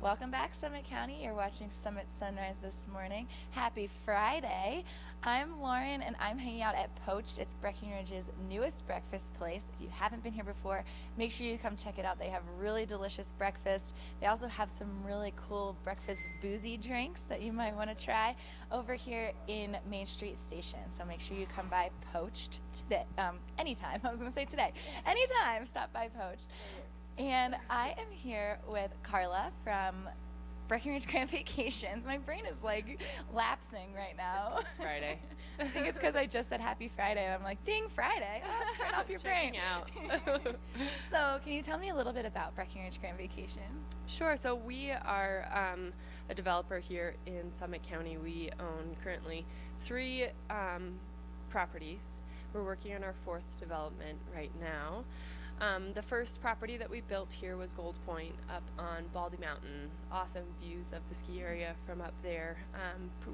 Welcome back, Summit County. You're watching Summit Sunrise this morning. Happy Friday. I'm Lauren, and I'm hanging out at Poached. It's Breckenridge's newest breakfast place. If you haven't been here before, make sure you come check it out. They have really delicious breakfast. They also have some really cool breakfast boozy drinks that you might want to try over here in Main Street Station. So make sure you come by Poached today. Anytime. I was going to say today. Anytime. Stop by Poached. And I am here with Carla from Breckenridge Grand Vacations. My brain is like lapsing right now. It's Friday. I think it's because I just said Happy Friday. And I'm like, ding, Friday. Oh, turn off your brain. Out. So can you tell me a little bit about Breckenridge Grand Vacations? Sure. So we are a developer here in Summit County. We own currently 3 properties. We're working on our 4th development right now. The first property that we built here was Gold Point up on Baldy Mountain. Awesome views of the ski area from up there.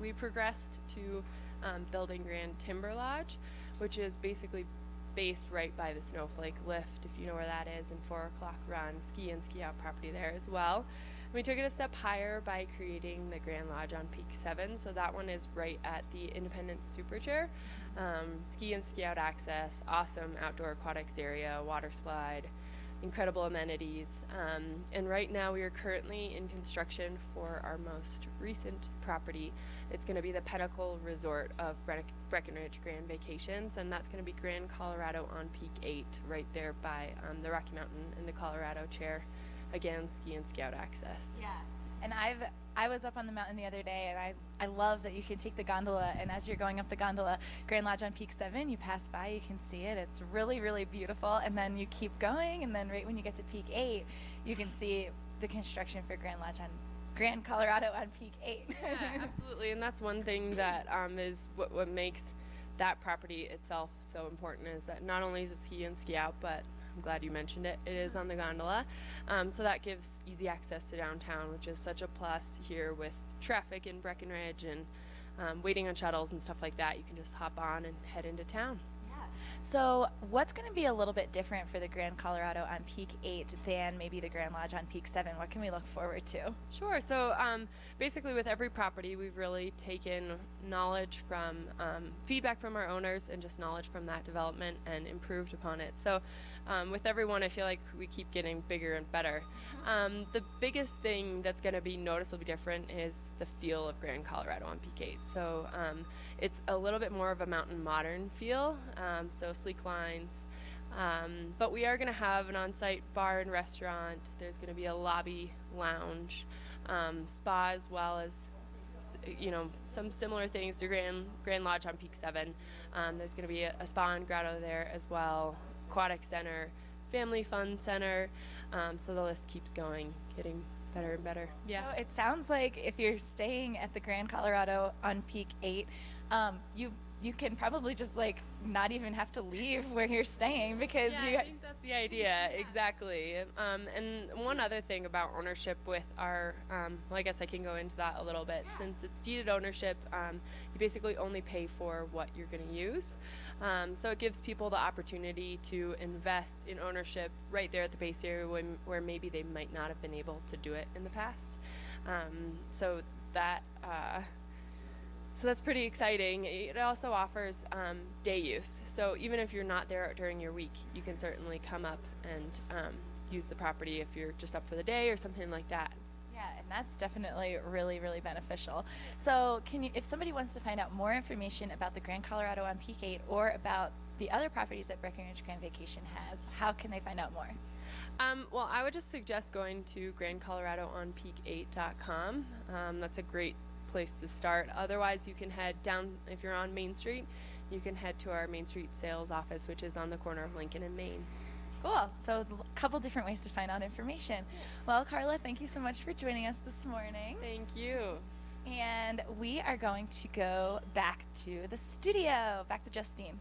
We progressed to building Grand Timber Lodge, which is basically based right by the Snowflake Lift, if you know where that is, and 4 O'Clock Run, ski in, ski out property there as well. We took it a step higher by creating the Grand Lodge on Peak 7, so that one is right at the Independence Superchair. Ski in, ski out access, awesome outdoor aquatics area, water slide, incredible amenities. And right now we are currently in construction for our most recent property. It's going to be the Pinnacle Resort of Breckenridge Grand Vacations, and that's going to be Grand Colorado on Peak 8, right there by the Rocky Mountain and the Colorado Chair. Again, ski and ski out access. Yeah. And I was up on the mountain the other day, and I love that you can take the gondola, and as you're going up the gondola, Grand Lodge on Peak 7, you pass by, you can see it. It's really, really beautiful. And then you keep going, and then right when you get to Peak 8, you can see the construction for Grand Lodge on Grand Colorado on Peak 8. Yeah, absolutely. And that's one thing that is what makes that property itself so important, is that not only is it ski in, ski out, but I'm glad you mentioned it. It is on the gondola. So that gives easy access to downtown, which is such a plus here with traffic in Breckenridge and waiting on shuttles and stuff like that. You can just hop on and head into town. So what's going to be a little bit different for the Grand Colorado on Peak 8 than maybe the Grand Lodge on Peak 7? What can we look forward to? Sure. So basically with every property, we've really taken knowledge from feedback from our owners and just knowledge from that development and improved upon it. So with every one, I feel like we keep getting bigger and better. The biggest thing that's going to be noticeably different is the feel of Grand Colorado on Peak 8. So it's a little bit more of a mountain modern feel. So sleek lines, but we are going to have an on-site bar and restaurant. There's going to be a lobby lounge, spa, as well as some similar things to Grand Lodge on Peak 7. There's going to be a spa and grotto there as well, aquatic center, family fun center, so the list keeps going, getting better and better. Yeah. So it sounds like if you're staying at the Grand Colorado on Peak 8, you can probably just like not even have to leave where you're staying because I think that's the idea. Exactly. And one other thing about ownership with our I guess I can go into that a little bit. Since it's deeded ownership, you basically only pay for what you're going to use, so it gives people the opportunity to invest in ownership right there at the base area where maybe they might not have been able to do it in the past. So that's pretty exciting. It also offers day use. So even if you're not there during your week, you can certainly come up and use the property if you're just up for the day or something like that. Yeah, and that's definitely really, really beneficial. So if somebody wants to find out more information about the Grand Colorado on Peak 8 or about the other properties that Breckenridge Grand Vacation has, how can they find out more? Well, I would just suggest going to grandcoloradoonpeak8.com. That's a great place to start. Otherwise, you can head down, if you're on Main Street, you can head to our Main Street sales office, which is on the corner of Lincoln and Main. Cool. So a couple different ways to find out information. Well, Carla, thank you so much for joining us this morning. Thank you. And we are going to go back to the studio, back to Justine.